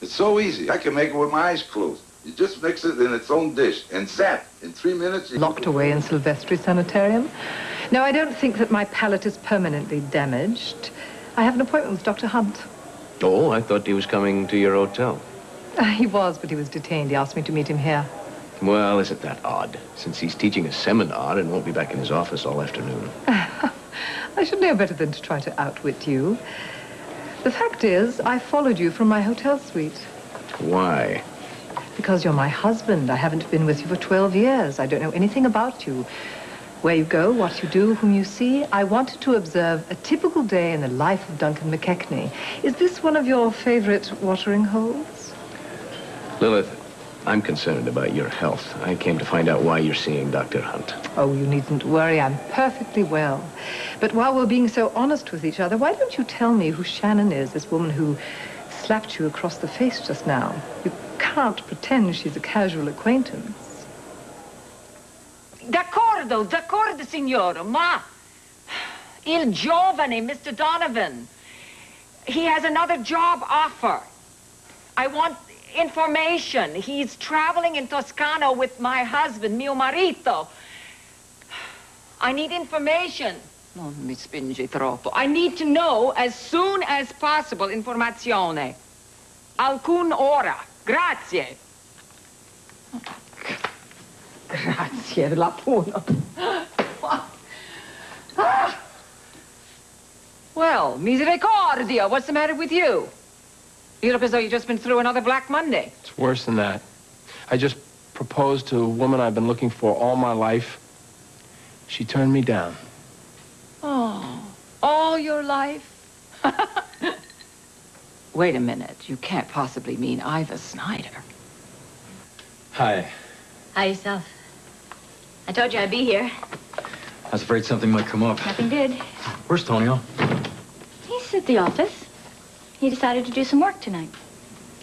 It's so easy. I can make it with my eyes closed. You just mix it in its own dish, and zap, in 3 minutes... Locked away in Silvestri Sanitarium. No, I don't think that my palate is permanently damaged. I have an appointment with Dr. Hunt. Oh, I thought he was coming to your hotel. He was, but he was detained. He asked me to meet him here. Well, isn't that odd? Since he's teaching a seminar and won't be back in his office all afternoon. I should know better than to try to outwit you. The fact is, I followed you from my hotel suite. Why? Because you're my husband. I haven't been with you for 12 years. I don't know anything about you. Where you go, what you do, whom you see. I wanted to observe a typical day in the life of Duncan McKechnie. Is this one of your favorite watering holes? Lilith, I'm concerned about your health. I came to find out why you're seeing Dr. Hunt. Oh, you needn't worry. I'm perfectly well. But while we're being so honest with each other, why don't you tell me who Shannon is, this woman who slapped you across the face just now? You can't pretend she's a casual acquaintance. D'accordo, signora, ma il giovane, Mr. Donovan, he has another job offer. I want information. He's traveling in Toscana with my husband, mio marito. I need information. Non mi spingi troppo. I need to know as soon as possible informazione. Alcun ora. Grazie. Grazie, la puno. Well, misericordia, what's the matter with you? You look as though you've just been through another Black Monday. It's worse than that. I just proposed to a woman I've been looking for all my life. She turned me down. Oh, all your life? Wait a minute. You can't possibly mean Iva Snyder. Hi. Hi, yourself. I told you I'd be here. I was afraid something might come up. Nothing did. Where's Tonio? He's at the office. He decided to do some work tonight.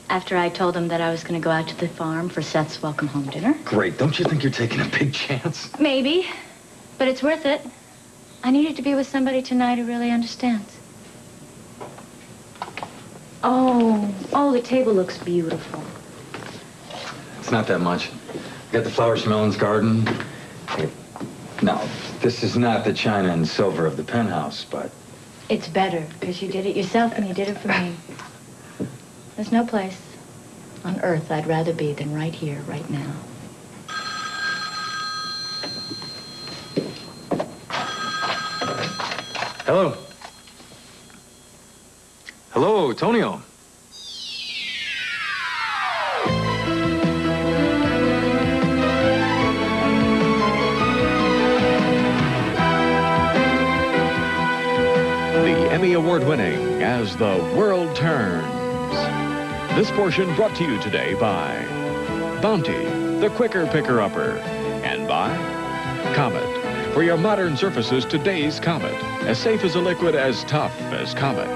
After I told him that I was going to go out to the farm for Seth's welcome home dinner. Great. Don't you think you're taking a big chance? Maybe, but it's worth it. I needed to be with somebody tonight who really understands. Oh, the table looks beautiful. It's not that much. Got the flowers from Ellen's garden. Now, this is not the china and silver of the penthouse, but... It's better, because you did it yourself and you did it for me. There's no place on earth I'd rather be than right here, right now. Hello. Hello, Tonio. Emmy Award-winning As the World Turns. This portion brought to you today by Bounty, the quicker picker-upper, and by Comet. For your modern surfaces, today's Comet. As safe as a liquid, as tough as Comet.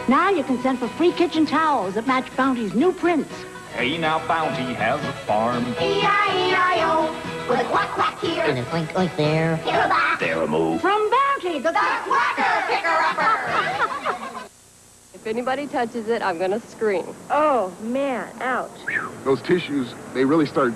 Now you can send for free kitchen towels that match Bounty's new prints. Hey, now Bounty has a farm. E-I-E-I-O, with a quack quack here. And a clink clink there. Here back. There a move. From Bounty, the quacker picker-upper. If anybody touches it, I'm gonna scream. Oh, man, ouch. Those tissues, they really start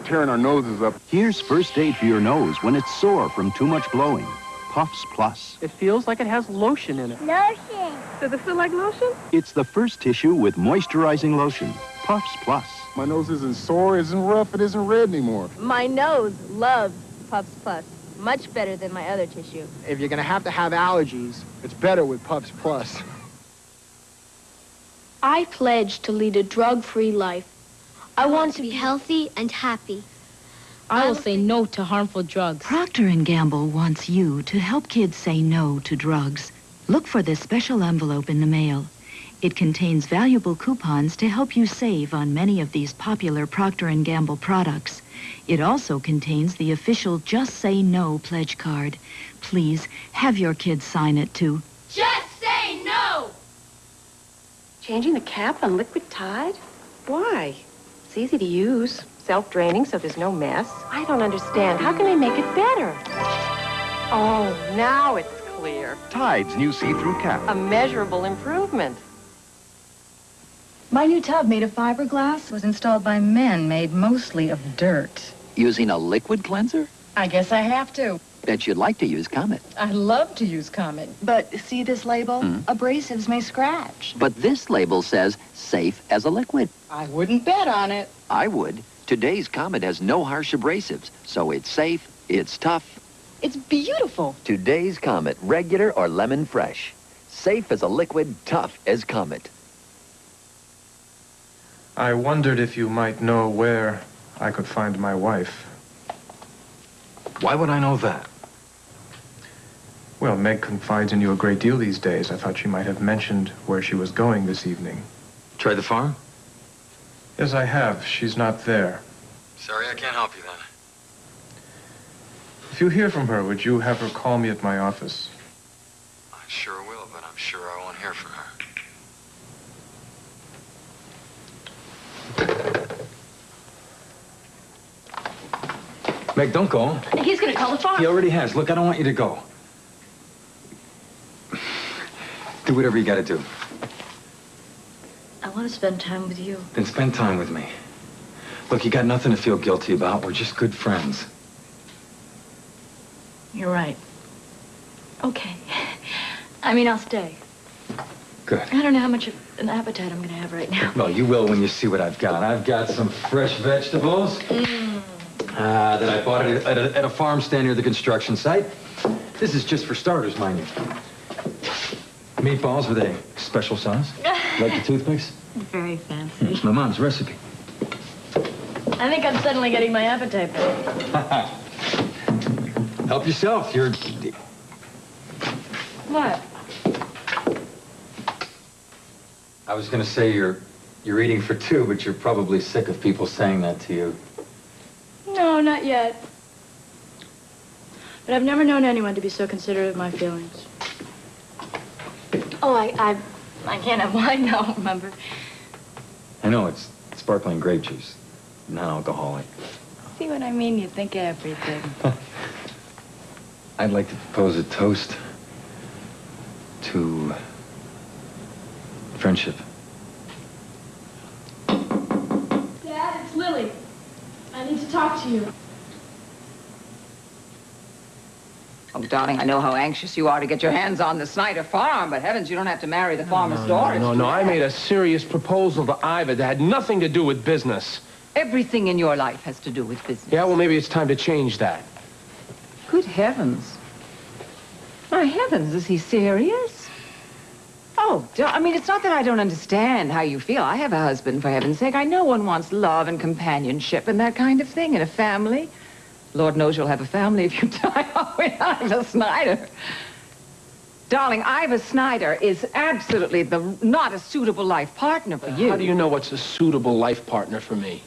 tearing our noses up. Here's first aid for your nose when it's sore from too much blowing. Puffs Plus. It feels like it has lotion in it. Lotion. Does it feel like lotion? It's the first tissue with moisturizing lotion. Puffs Plus. My nose isn't sore, it isn't rough, it isn't red anymore. My nose loves Puffs Plus. Much better than my other tissue. If you're gonna have allergies, it's better with Puffs Plus. I pledge to lead a drug-free life. I want to be healthy and happy. I will say no to harmful drugs. Procter & Gamble wants you to help kids say no to drugs. Look for this special envelope in the mail. It contains valuable coupons to help you save on many of these popular Procter & Gamble products. It also contains the official Just Say No pledge card. Please, have your kids sign it too. Just say no! Changing the cap on Liquid Tide? Why? It's easy to use. self-draining, so there's no mess. I don't understand. How can they make it better? Oh, now it's clear. Tide's new see-through cap. A measurable improvement. My new tub made of fiberglass was installed by men made mostly of dirt. Using a liquid cleanser? I guess I have to. Bet you'd like to use Comet. I love to use Comet. But see this label? Abrasives may scratch. But this label says safe as a liquid. I wouldn't bet on it. I would. Today's Comet has no harsh abrasives, so it's safe, it's tough. It's beautiful. Today's Comet, regular or lemon fresh. Safe as a liquid, tough as Comet. I wondered if you might know where I could find my wife. Why would I know that? Well, Meg confides in you a great deal these days. I thought she might have mentioned where she was going this evening. Tried the farm? Yes, I have. She's not there. Sorry, I can't help you then. If you hear from her, would you have her call me at my office? I sure will, but I'm sure I won't hear from her. Meg, don't go. He's gonna call the farm. He already has. Look, I don't want you to go. Do whatever you gotta do. I want to spend time with you. Then spend time with me. Look, you got nothing to feel guilty about. We're just good friends. You're right. Okay. I mean, I'll stay. Good. I don't know how much of an appetite I'm gonna have right now. Well, you will when you see what I've got. I've got some fresh vegetables that I bought at a farm stand near the construction site. This is just for starters, mind you. Meatballs with a special sauce. Like the toothpicks? Very fancy. It's my mom's recipe. I think I'm suddenly getting my appetite back. Help yourself. You're... What? I was going to say you're eating for two, but you're probably sick of people saying that to you. No, not yet. But I've never known anyone to be so considerate of my feelings. Oh, I can't have wine now, remember? I know, it's sparkling grape juice. Non-alcoholic. See what I mean? You think of everything. I'd like to propose a toast to friendship. Dad, it's Lily. I need to talk to you. Oh, darling, I know how anxious you are to get your hands on the Snyder farm, but heavens, you don't have to marry the farmer's daughter. No, I made a serious proposal to Iva that had nothing to do with business. Everything in your life has to do with business. Yeah, well, maybe it's time to change that. Good heavens. My heavens, is he serious? Oh, I mean, it's not that I don't understand how you feel. I have a husband, for heaven's sake. I know one wants love and companionship and that kind of thing, and a family. Lord knows you'll have a family if you die off with Iva Snyder. Darling, Iva Snyder is absolutely not a suitable life partner for you. How do you know what's a suitable life partner for me?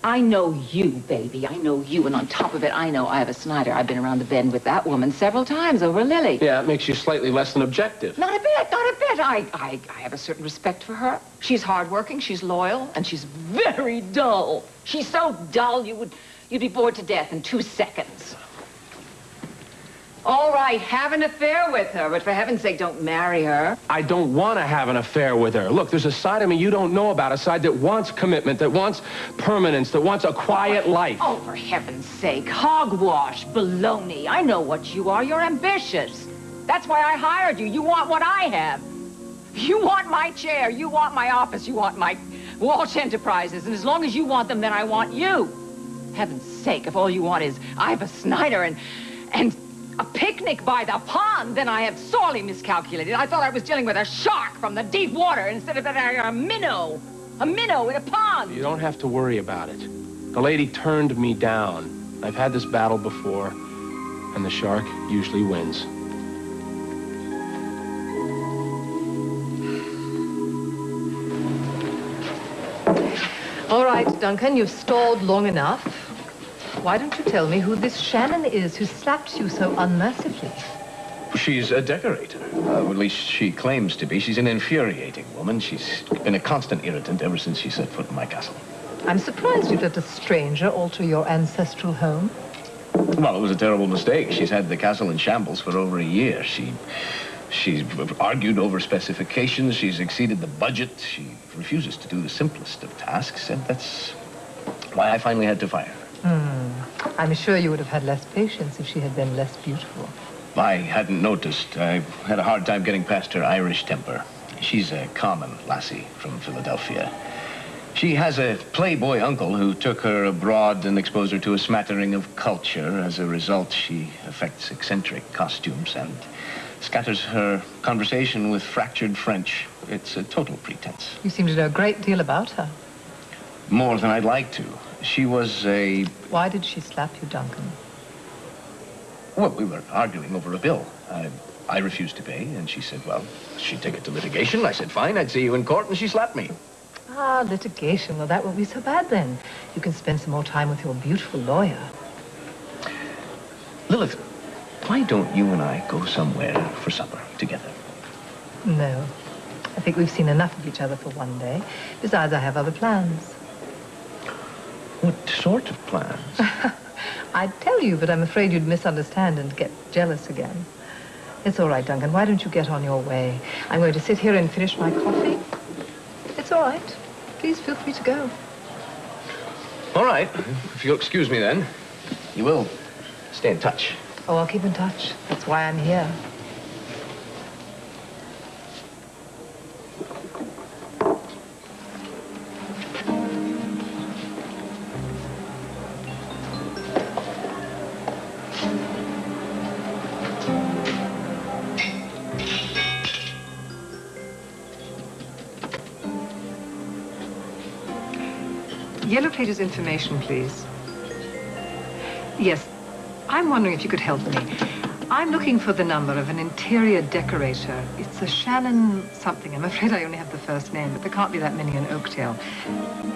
I know you, baby. I know you. And on top of it, I know Iva Snyder. I've been around the bend with that woman several times over Lily. Yeah, it makes you slightly less than objective. Not a bit, not a bit. I have a certain respect for her. She's hardworking, she's loyal, and she's very dull. She's so dull you'd be bored to death in 2 seconds. All right, have an affair with her, but for heaven's sake, don't marry her. I don't want to have an affair with her. Look, there's a side of me you don't know about, a side that wants commitment, that wants permanence, that wants a quiet life. Oh, for heaven's sake, hogwash, baloney. I know what you are. You're ambitious. That's why I hired you. You want what I have. You want my chair. You want my office. You want my Walsh Enterprises. And as long as you want them, then I want you. Heaven's sake, if all you want is Iva Snyder and a picnic by the pond, then I have sorely miscalculated. I thought I was dealing with a shark from the deep water instead of a minnow. A minnow in a pond. You don't have to worry about it. The lady turned me down. I've had this battle before, and the shark usually wins. All right, Duncan, you've stalled long enough. Why don't you tell me who this Shannon is who slaps you so unmercifully? She's a decorator. At least she claims to be. She's an infuriating woman. She's been a constant irritant ever since she set foot in my castle. I'm surprised you'd let a stranger alter your ancestral home. Well, it was a terrible mistake. She's had the castle in shambles for over a year. She's argued over specifications. She's exceeded the budget. She refuses to do the simplest of tasks, and that's why I finally had to fire her. I'm sure you would have had less patience if she had been less beautiful. I hadn't noticed. I had a hard time getting past her Irish temper. She's a common lassie from Philadelphia. She has a playboy uncle who took her abroad and exposed her to a smattering of culture. As a result, she affects eccentric costumes and scatters her conversation with fractured French. It's a total pretense. You seem to know a great deal about her. More than I'd like to. She was a... Why did she slap you, Duncan? Well, we were arguing over a bill. I refused to pay, and she said, well, she'd take it to litigation. I said, fine, I'd see you in court, and she slapped me. Ah, litigation. Well, that won't be so bad then. You can spend some more time with your beautiful lawyer. Lilith, why don't you and I go somewhere for supper together? No. I think we've seen enough of each other for one day. Besides, I have other plans. What sort of plans? I'd tell you, but I'm afraid you'd misunderstand and get jealous again. It's all right, Duncan. Why don't you get on your way? I'm going to sit here and finish my coffee. It's all right. Please feel free to go. All right. If you'll excuse me then, you will stay in touch. Oh, I'll keep in touch. That's why I'm here. Yellow Pages information, please. Yes, I'm wondering if you could help me. I'm looking for the number of an interior decorator. It's a Shannon something. I'm afraid I only have the first name, but there can't be that many in Oakdale.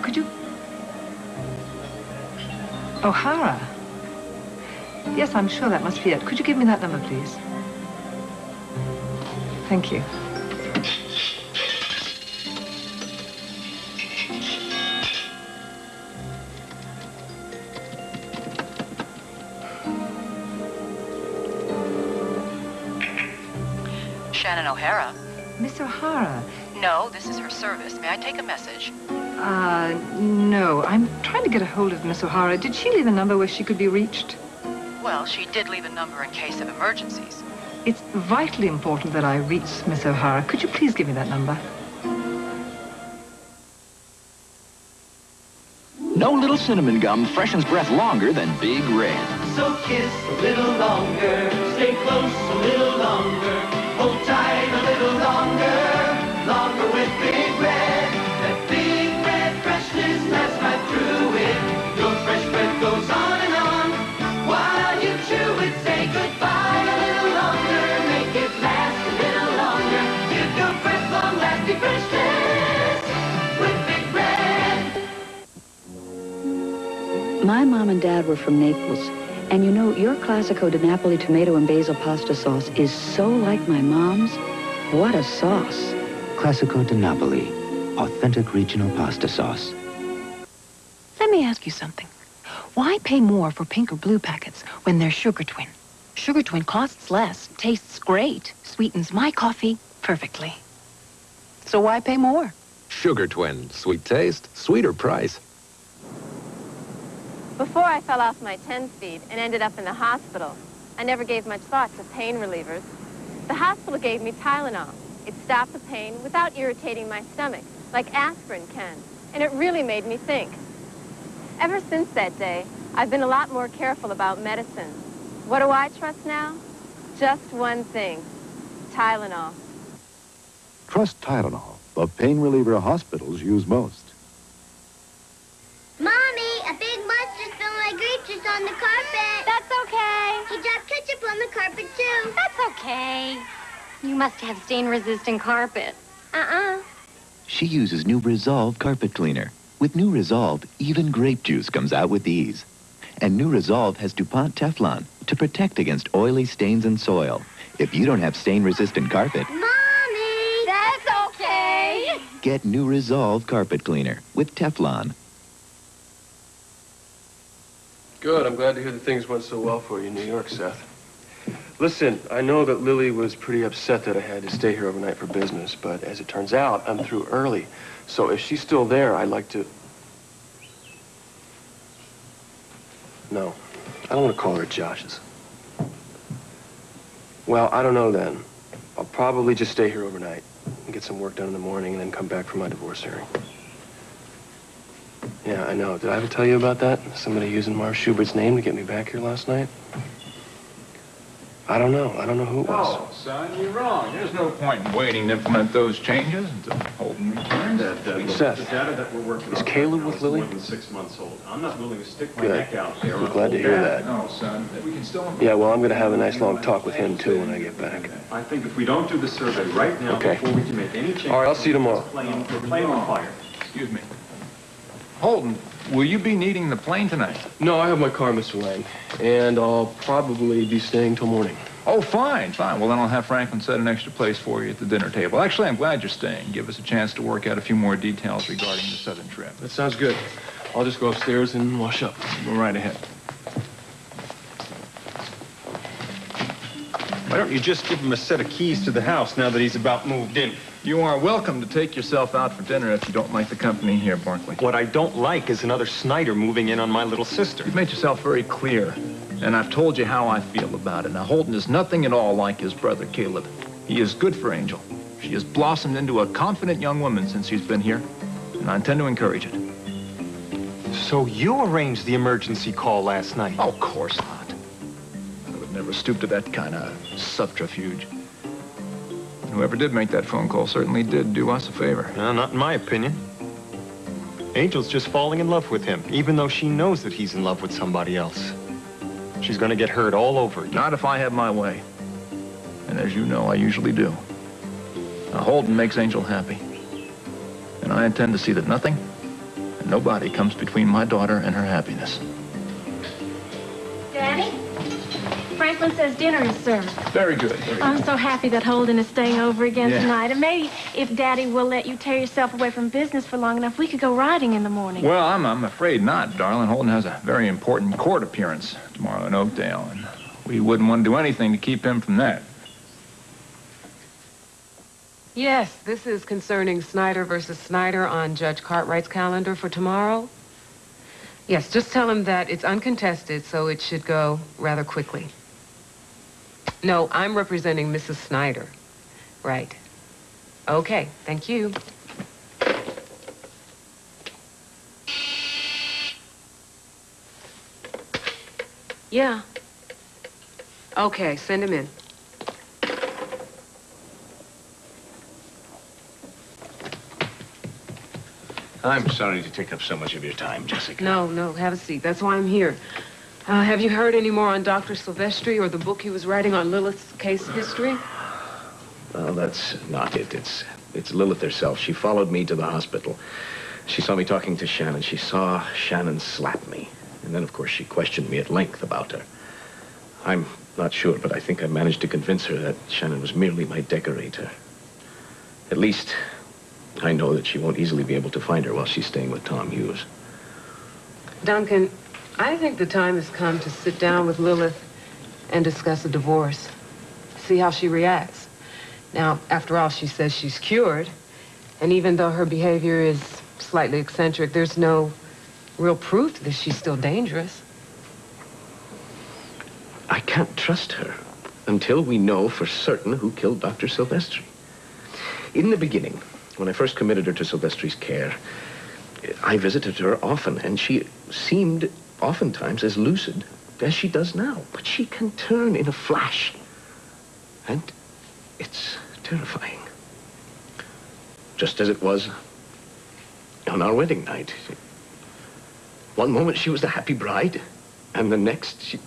Could you... O'Hara? Yes, I'm sure that must be it. Could you give me that number, please? Thank you. Shannon O'Hara. Miss O'Hara? No, this is her service. May I take a message? No. I'm trying to get a hold of Miss O'Hara. Did she leave a number where she could be reached? Well, she did leave a number in case of emergencies. It's vitally important that I reach Miss O'Hara. Could you please give me that number? No little cinnamon gum freshens breath longer than Big Red. So kiss a little longer, stay close a little longer, hold tight a little longer, longer with Big Red. That Big Red freshness lasts right through it. Your fresh breath goes on and on. While you chew it, say goodbye a little longer, make it last a little longer. Give your breath long-lasting freshness with Big Red. My mom and dad were from Naples. And you know, your Classico di Napoli tomato and basil pasta sauce is so like my mom's. What a sauce. Classico di Napoli, authentic regional pasta sauce. Let me ask you something. Why pay more for pink or blue packets when they're Sugar Twin? Sugar Twin costs less, tastes great, sweetens my coffee perfectly. So why pay more? Sugar Twin. Sweet taste, sweeter price. Before I fell off my 10-speed and ended up in the hospital, I never gave much thought to pain relievers. The hospital gave me Tylenol. It stopped the pain without irritating my stomach, like aspirin can, and it really made me think. Ever since that day, I've been a lot more careful about medicine. What do I trust now? Just one thing, Tylenol. Trust Tylenol, the pain reliever hospitals use most. Mommy, a big monster spilled my grape juice on the carpet. That's okay. He dropped ketchup on the carpet, too. That's okay. You must have stain-resistant carpet. She uses new Resolve carpet cleaner. With new Resolve, even grape juice comes out with ease. And new Resolve has DuPont Teflon to protect against oily stains and soil. If you don't have stain-resistant carpet, Mommy! That's okay. get new Resolve carpet cleaner with Teflon. Good. I'm glad to hear that things went so well for you in New York, Seth. Listen, I know that Lily was pretty upset that I had to stay here overnight for business, but as it turns out, I'm through early. So if she's still there, I'd like to... No, I don't want to call her at Josh's. Well, I don't know then. I'll probably just stay here overnight and get some work done in the morning and then come back for my divorce hearing. Yeah, I know. Did I ever tell you about that? Somebody using Marv Schubert's name to get me back here last night? I don't know. I don't know who it was. No, son, you're wrong. There's no point in waiting to implement those changes until Holden returns. Seth, the data that we're working is on Caleb right now with is Lily? more than 6 months old. I'm not willing to stick my Good. neck out there. I'm glad to hear that. No, son, we can still... Yeah, well, I'm going to have a nice long talk with him, too, when I get back. I think if we don't do the survey right now, Okay. before we can make any changes... All right, I'll see you tomorrow. We're playing on fire. Excuse me. Holden, will you be needing the plane tonight? No, I have my car, Mr. Lang, and I'll probably be staying till morning. Oh, fine, fine. Well, then I'll have Franklin set an extra place for you at the dinner table. Actually, I'm glad you're staying. Give us a chance to work out a few more details regarding the southern trip. That sounds good. I'll just go upstairs and wash up. Go right ahead. Why don't you just give him a set of keys to the house now that he's about moved in? You are welcome to take yourself out for dinner if you don't like the company here, Barkley. What I don't like is another Snyder moving in on my little sister. You've made yourself very clear, and I've told you how I feel about it. Now, Holden is nothing at all like his brother, Caleb. He is good for Angel. She has blossomed into a confident young woman since he's been here, and I intend to encourage it. So you arranged the emergency call last night? Oh, of course not. I would never stoop to that kind of subterfuge. And whoever did make that phone call certainly did do us a favor. No, not in my opinion. Angel's just falling in love with him, even though she knows that he's in love with somebody else. She's gonna get hurt all over again. Not if I have my way. And as you know, I usually do. Now, Holden makes Angel happy. And I intend to see that nothing and nobody comes between my daughter and her happiness. Daddy? Franklin says dinner is served. Very good. Very good. I'm so happy that Holden is staying over again Yeah. tonight. And maybe if Daddy will let you tear yourself away from business for long enough, we could go riding in the morning. Well, I'm afraid not, darling. Holden has a very important court appearance tomorrow in Oakdale, and we wouldn't want to do anything to keep him from that. Yes, this is concerning Snyder versus Snyder on Judge Cartwright's calendar for tomorrow. Yes, just tell him that it's uncontested, so it should go rather quickly. No, I'm representing Mrs. Snyder. Right. Okay, thank you. Yeah. Okay, send him in. I'm sorry to take up so much of your time, Jessica. No, have a seat. That's why I'm here. Have you heard any more on Dr. Silvestri or the book he was writing on Lilith's case history? Well, that's not it. It's Lilith herself. She followed me to the hospital. She saw me talking to Shannon. She saw Shannon slap me. And then, of course, she questioned me at length about her. I'm not sure, but I think I managed to convince her that Shannon was merely my decorator. At least, I know that she won't easily be able to find her while she's staying with Tom Hughes. Duncan, I think the time has come to sit down with Lilith and discuss a divorce. See how she reacts. Now, after all, she says she's cured. And even though her behavior is slightly eccentric, there's no real proof that she's still dangerous. I can't trust her until we know for certain who killed Dr. Silvestri. In the beginning, when I first committed her to Silvestri's care, I visited her often, and she seemed oftentimes as lucid as she does now. But she can turn in a flash. And it's terrifying. Just as it was on our wedding night. One moment she was the happy bride, and the next she...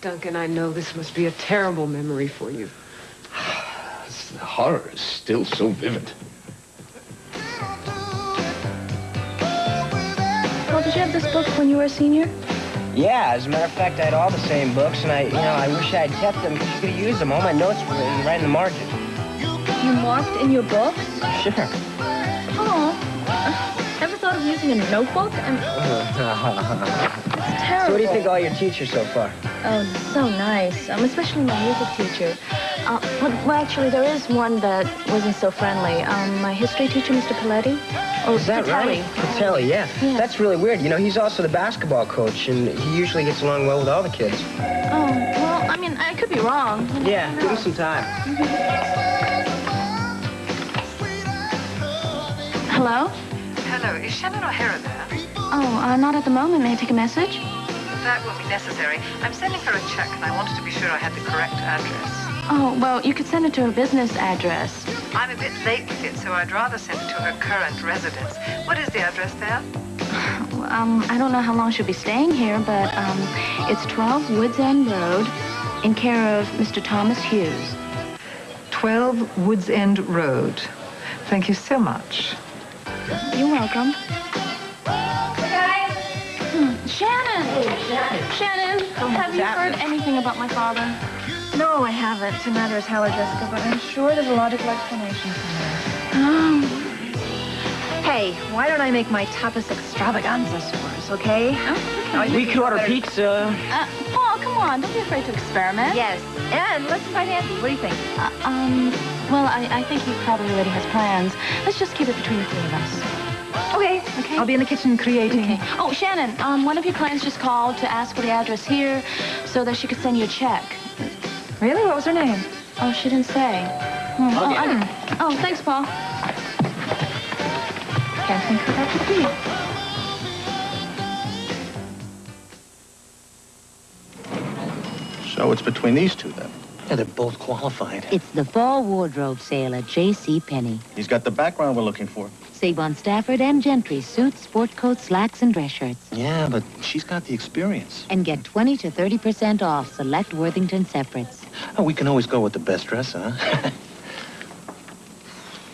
Duncan, I know this must be a terrible memory for you. The horror is still so vivid. Well, did you have this book when you were a senior? Yeah, as a matter of fact, I had all the same books, and I wish I had kept them because you could have used them. All my notes were right in the margin. You marked in your books? Sure. Oh. Ever thought of using a notebook? It's terrible. So what do you think of all your teachers so far? Oh, so nice. Especially my music teacher. Well, actually, there is one that wasn't so friendly. My history teacher, Mr. Paletti. Oh, Is that Patelli. right? Patelli, yeah. That's really weird. You know, he's also the basketball coach, and he usually gets along well with all the kids. Oh, well, I mean, I could be wrong. Yeah, give him some time. Hello? Hello, is Shannon O'Hara there? Oh, not at the moment. May I take a message? That won't be necessary. I'm sending her a check, and I wanted to be sure I had the correct address. Oh, well, you could send it to her business address. I'm a bit late with it, so I'd rather send it to her current residence. What is the address there? I don't know how long she'll be staying here, but it's 12 Woods End Road, in care of Mr. Thomas Hughes. 12 Woods End Road. Thank you so much. You're welcome. Shannon! Shannon, have you heard anything about my father? No, I haven't. The matter is Howard, Jessica, but I'm sure there's a logical explanation somewhere. Hey, why don't I make my tapas extravaganza stores, okay? We could order pizza. Paul, come on. Don't be afraid to experiment. Yes, and let's invite Andy. What do you think? Well, I think he probably already has plans. Let's just keep it between the three of us. Okay. I'll be in the kitchen creating. Okay. Oh, Shannon, one of your clients just called to ask for the address here so that she could send you a check. Really? What was her name? Oh, she didn't say. Oh, thanks, Paul. Can't think who that could be. So it's between these two, then? Yeah, they're both qualified. It's the fall wardrobe sale at J.C. Penney. He's got the background we're looking for. Save on Stafford and Gentry suits, sport coats, slacks, and dress shirts. Yeah, but she's got the experience. And get 20 to 30% off select Worthington separates. Oh, we can always go with the best dress, huh?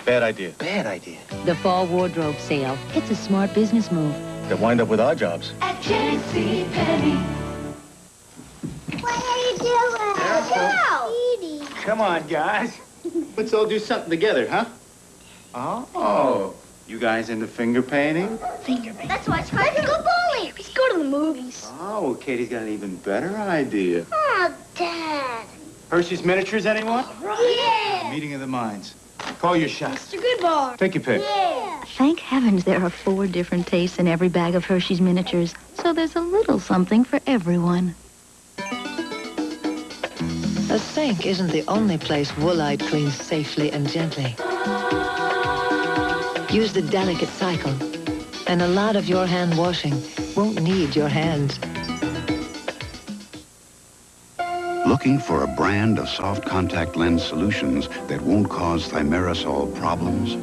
Bad idea. Bad idea. The fall wardrobe sale. It's a smart business move. They'll wind up with our jobs. At J.C. Penney. What are you doing? Edie. Come on, guys. Let's all do something together, huh? Oh. You guys into finger painting? Finger painting. Let's watch Let's go bowling. Let's go to the movies. Oh, well, Katie's got an even better idea. Oh, Dad. Hershey's Miniatures, anyone? Yeah. Meeting of the minds. Call your shot. Mr. Goodbar. Take your pick. Yeah. Thank heavens there are 4 different tastes in every bag of Hershey's Miniatures. So there's a little something for everyone. A sink isn't the only place Woolite cleans safely and gently. Use the delicate cycle, and a lot of your hand washing won't need your hands. Looking for a brand of soft contact lens solutions that won't cause thimerosal problems?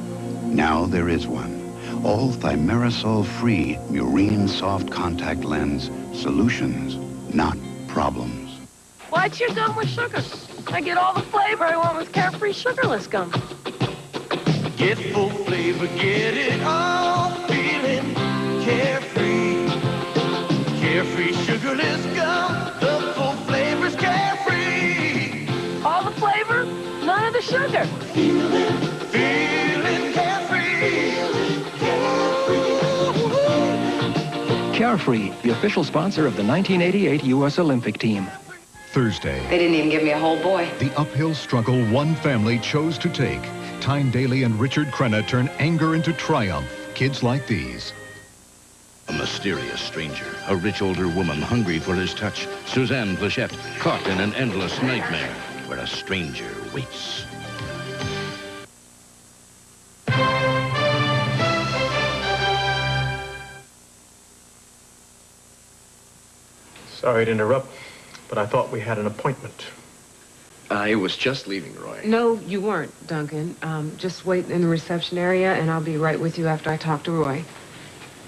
Now there is one. All thimerosal-free Murine soft contact lens solutions, not problems. Why'd you gum with sugar? I get all the flavor I want with Carefree sugarless gum. Get full flavor, get it all, feeling carefree. Carefree sugarless gum, the full flavor's carefree. All the flavor, none of the sugar. Feeling carefree. Carefree, the official sponsor of the 1988 U.S. Olympic team. Thursday, They didn't even give me a whole boy. the uphill struggle one family chose to take. Tyne Daly and Richard Crenna turn anger into triumph. Kids like these. A mysterious stranger, a rich older woman hungry for his touch. Suzanne Plachette, caught in an endless nightmare where a stranger waits. Sorry to interrupt, but I thought we had an appointment. I was just leaving, Roy. No, you weren't, Duncan. Just wait in the reception area, and I'll be right with you after I talk to Roy.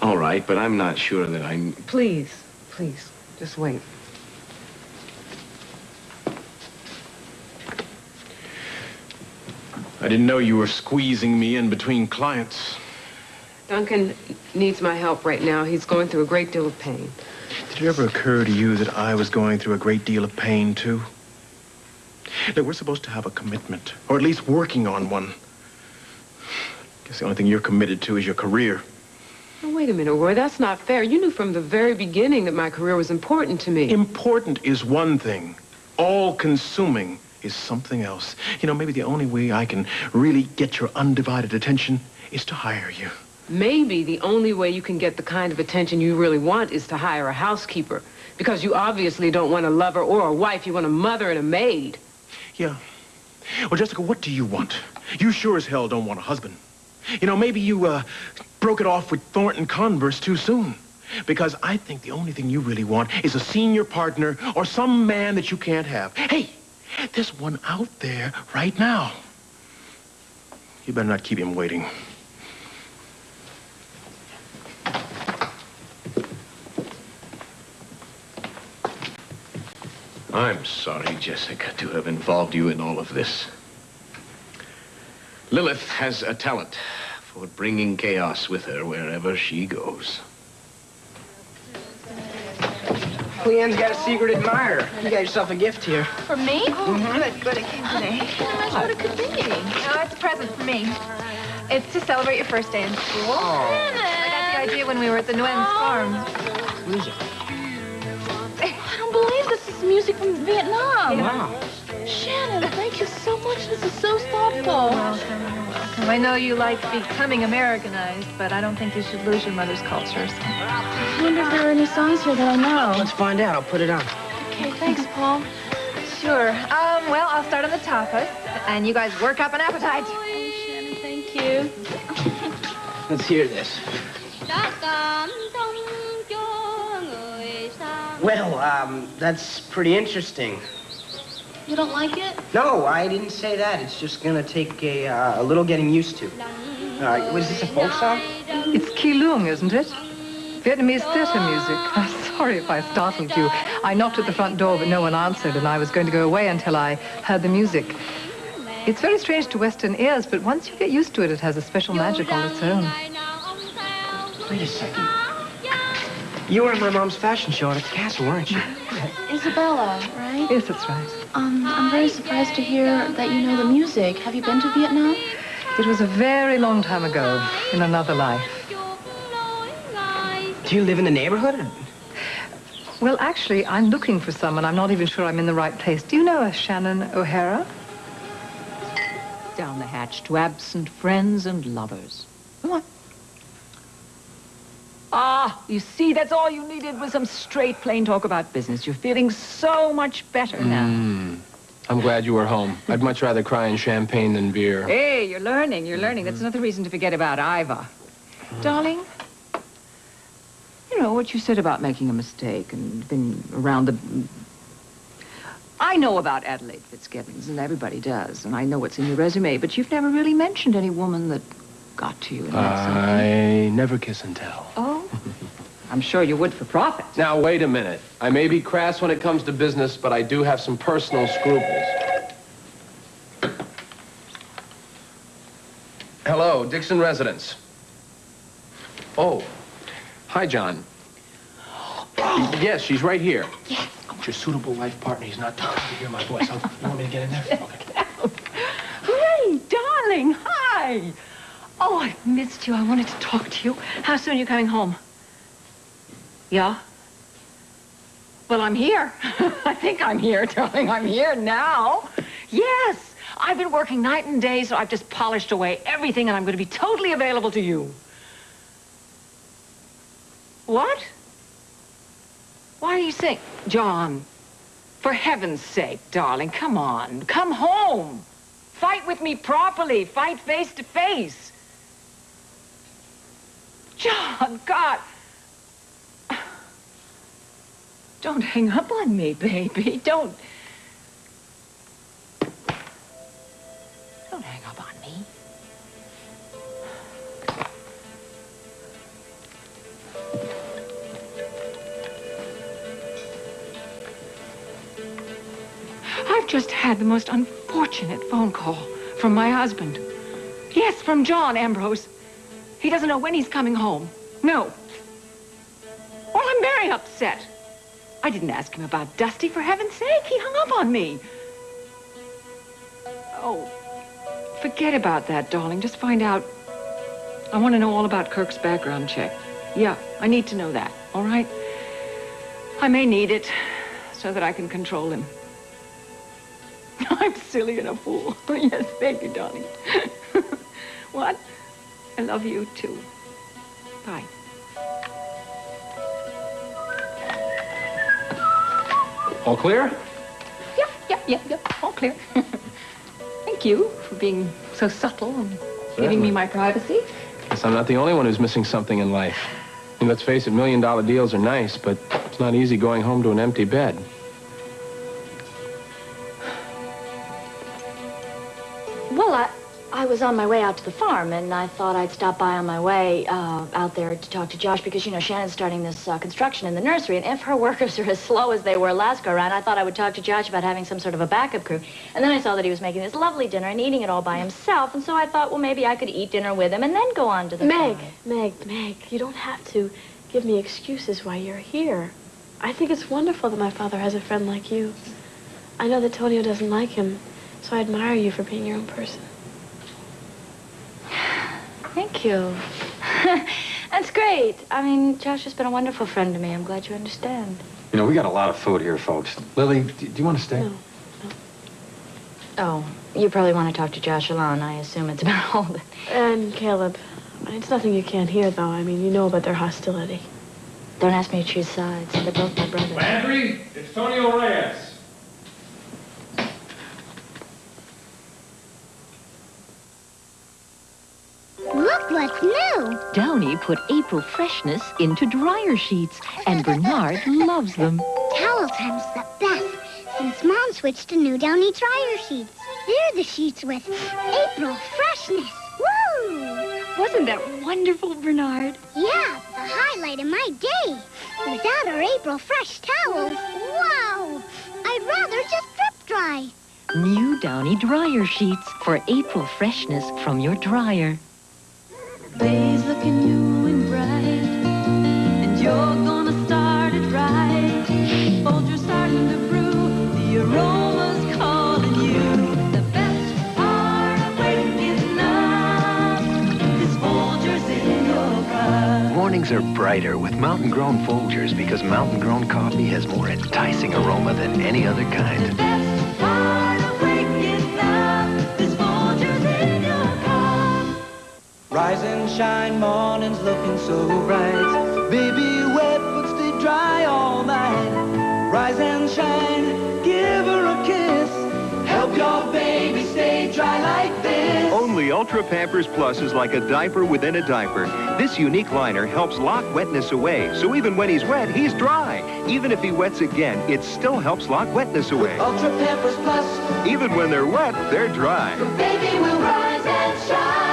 All right, but I'm not sure that I'm... Please, please, just wait. I didn't know you were squeezing me in between clients. Duncan needs my help right now. He's going through a great deal of pain. Did it ever occur to you that I was going through a great deal of pain, too? Look, we're supposed to have a commitment, or at least working on one. I guess the only thing you're committed to is your career. Now, wait a minute, Roy. That's not fair. You knew from the very beginning that my career was important to me. Important is one thing. All-consuming is something else. You know, maybe the only way I can really get your undivided attention is to hire you. Maybe the only way you can get the kind of attention you really want is to hire a housekeeper. Because you obviously don't want a lover or a wife. You want a mother and a maid. Yeah. Well, Jessica, what do you want? You sure as hell don't want a husband. You know, maybe you broke it off with Thornton Converse too soon. Because I think the only thing you really want is a senior partner or some man that you can't have. Hey, there's one out there right now. You better not keep him waiting. I'm sorry, Jessica, to have involved you in all of this. Lilith has a talent for bringing chaos with her wherever she goes. Leanne's got a secret admirer. You got yourself a gift here. For me? Good. It came today. I can't imagine what it could be. Oh, it's a present for me. It's to celebrate your first day in school. I got the idea when we were at the Nguyen's farm. Music. I don't believe this is music from Vietnam. Wow. Shannon, thank you so much. This is so thoughtful. Welcome. I know you like becoming Americanized, but I don't think you should lose your mother's culture. So. I wonder if there are any songs here that I know. Let's find out. I'll put it on. Okay, thanks, Paul. Sure. Well, I'll start on the tapas, and you guys work up an appetite. Oh, Shannon, thank you. Let's hear this. Well, that's pretty interesting. You don't like it? No, I didn't say that. It's just gonna take a little getting used to. Was this a folk song? It's Ki Lung, isn't it? Vietnamese theater music. I'm sorry if I startled you. I knocked at the front door, but no one answered, and I was going to go away until I heard the music. It's very strange to Western ears, but once you get used to it, it has a special magic all its own. Wait a second. You were in my mom's fashion show at the castle, weren't you? Isabella, right? Yes, that's right. I'm very surprised to hear that you know the music. Have you been to Vietnam? It was a very long time ago, in another life. Do you live in the neighborhood? Well, actually, I'm looking for someone. I'm not even sure I'm in the right place. Do you know a Shannon O'Hara? Down the hatch to absent friends and lovers. Come on. Ah, you see, that's all you needed was some straight, plain talk about business. You're feeling so much better now. I'm glad you were home. I'd much rather cry in champagne than beer. Hey, you're learning. That's another reason to forget about Iva. Darling, you know what you said about making a mistake and been around the... I know about Adelaide Fitzgibbons, and everybody does, and I know what's in your resume, but you've never really mentioned any woman that got to you and meant something. I never kiss and tell. Oh? I'm sure you would for profit. Now, wait a minute. I may be crass when it comes to business, but I do have some personal scruples. Hello, Dixon Residence. Oh, hi, John. Yes, she's right here. Yes. Your suitable life partner. He's not talking to hear my voice. You want me to get in there? Okay. Hey, darling, hi. Oh, I've missed you. I wanted to talk to you. How soon are you coming home? Yeah? Well, I'm here. I think I'm here, darling. I'm here now. Yes. I've been working night and day, so I've just polished away everything, and I'm going to be totally available to you. What? Why are you saying... John, for heaven's sake, darling, come on. Come home. Fight with me properly. Fight face to face. John, God. Don't hang up on me, baby. Don't hang up on me. I've just had the most unfortunate phone call from my husband. Yes, from John Ambrose. He doesn't know when he's coming home. No. Well, I'm very upset. I didn't ask him about Dusty, for heaven's sake. He hung up on me. Oh, forget about that, darling. Just find out. I want to know all about Kirk's background check. Yeah, I need to know that, all right? I may need it so that I can control him. I'm silly and a fool. Yes, thank you, darling. What? I love you, too. Bye. All clear? Yep. All clear. Thank you for being so subtle and giving me my privacy. Guess I'm not the only one who's missing something in life. I mean, let's face it, million-dollar deals are nice, but it's not easy going home to an empty bed. Well, I was on my way out to the farm, and I thought I'd stop by on my way out there to talk to Josh because, you know, Shannon's starting this construction in the nursery, and if her workers are as slow as they were last go around, I thought I would talk to Josh about having some sort of a backup crew. And then I saw that he was making this lovely dinner and eating it all by himself, and so I thought, well, maybe I could eat dinner with him and then go on to the farm. Meg, you don't have to give me excuses why you're here. I think it's wonderful that my father has a friend like you. I know that Tonio doesn't like him, so I admire you for being your own person. Thank you. That's great. I mean, Josh has been a wonderful friend to me. I'm glad you understand. You know, we got a lot of food here, folks. Lily, do you want to stay? No. Oh, you probably want to talk to Josh alone. I assume it's about all the... And Caleb, it's nothing you can't hear, though. I mean, you know about their hostility. Don't ask me to choose sides. They're both my brothers. Landry, it's Tonio Reyes. Look what's new. Downey put April freshness into dryer sheets, and Bernard loves them. Towel time's the best since Mom switched to new Downy dryer sheets. They're the sheets with April freshness. Woo! Wasn't that wonderful, Bernard? Yeah, the highlight of my day. Without our April fresh towels, wow! I'd rather just drip dry. New Downey dryer sheets for April freshness from your dryer. Day's looking new and bright, and you're gonna start it right. Folgers starting to brew, the aroma's calling you. The best part of waking up is Folgers in your cup. Mornings are brighter with Mountain Grown Folgers because Mountain Grown coffee has more enticing aroma than any other kind. The best part of waking up is Folgers in your cup. Rise and shine, mornings looking so bright. Baby wet but stay dry all night. Rise and shine, give her a kiss. Help your baby stay dry like this. Only Ultra Pampers Plus is like a diaper within a diaper. This unique liner helps lock wetness away, so even when he's wet, he's dry. Even if he wets again, it still helps lock wetness away. Ultra Pampers Plus. Even when they're wet, they're dry. Your baby will rise and shine.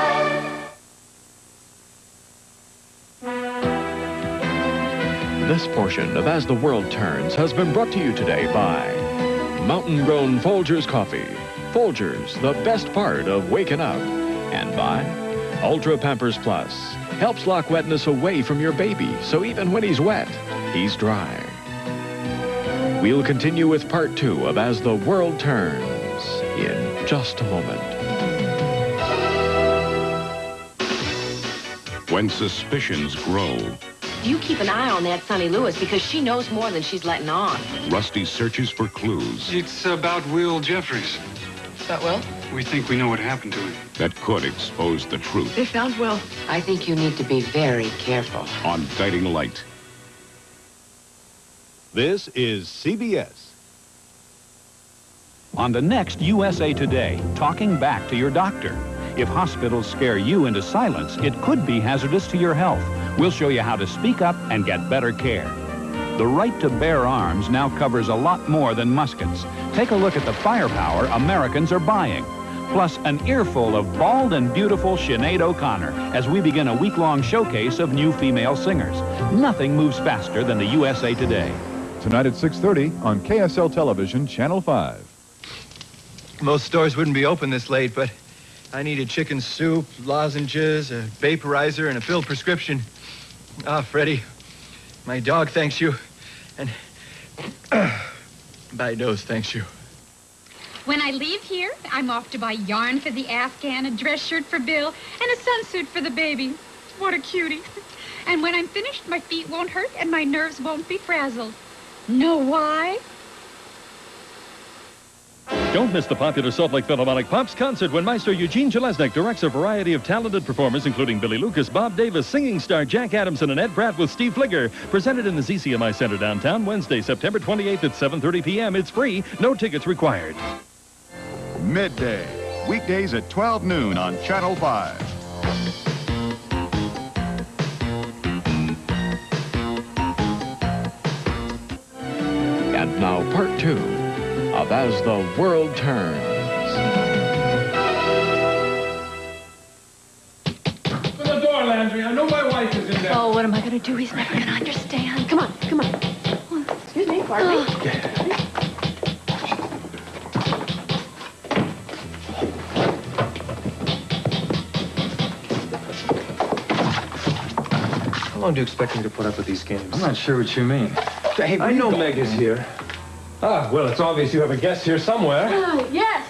This portion of As the World Turns has been brought to you today by Mountain Grown Folgers Coffee. Folgers, the best part of waking up. And by Ultra Pampers Plus. Helps lock wetness away from your baby, so even when he's wet, he's dry. We'll continue with part 2 of As the World Turns in just a moment. When suspicions grow, You keep an eye on that Sonny Lewis because she knows more than she's letting on. Rusty searches for clues It's about Will Jeffries. That Will? We think we know what happened to him. that could expose the truth They found Will. I think you need to be very careful. on Guiding Light. This is CBS. On the next USA Today, talking back to your doctor. If hospitals scare you into silence, it could be hazardous to your health. We'll show you how to speak up and get better care. The right to bear arms now covers a lot more than muskets. Take a look at the firepower Americans are buying. Plus an earful of bald and beautiful Sinead O'Connor as we begin a week-long showcase of new female singers. Nothing moves faster than the USA Today. Tonight at 6:30 on KSL Television, Channel 5. Most stores wouldn't be open this late, but I needed chicken soup, lozenges, a vaporizer, and a filled prescription. Ah, Freddie, my dog thanks you, and Bidos thanks you. When I leave here, I'm off to buy yarn for the Afghan, a dress shirt for Bill, and a sunsuit for the baby. What a cutie. And when I'm finished, my feet won't hurt and my nerves won't be frazzled. Know why? Don't miss the popular Salt Lake Philharmonic Pops concert when Maestro Eugene Jeleznik directs a variety of talented performers, including Billy Lucas, Bob Davis, singing star Jack Adamson, and Ed Pratt with Steve Fligger. Presented in the ZCMI Center downtown, Wednesday, September 28th at 7:30 p.m. It's free. No tickets required. Midday. Weekdays at 12 noon on Channel 5. And now part 2 of As the World Turns. Open the door, Landry. I know my wife is in there. Oh, what am I going to do? He's never going to understand. Come on, come on. Excuse me, pardon me. How long do you expect me to put up with these games? I'm not sure what you mean. Hey, I know Meg is here. Ah, well, it's obvious you have a guest here somewhere. Yes,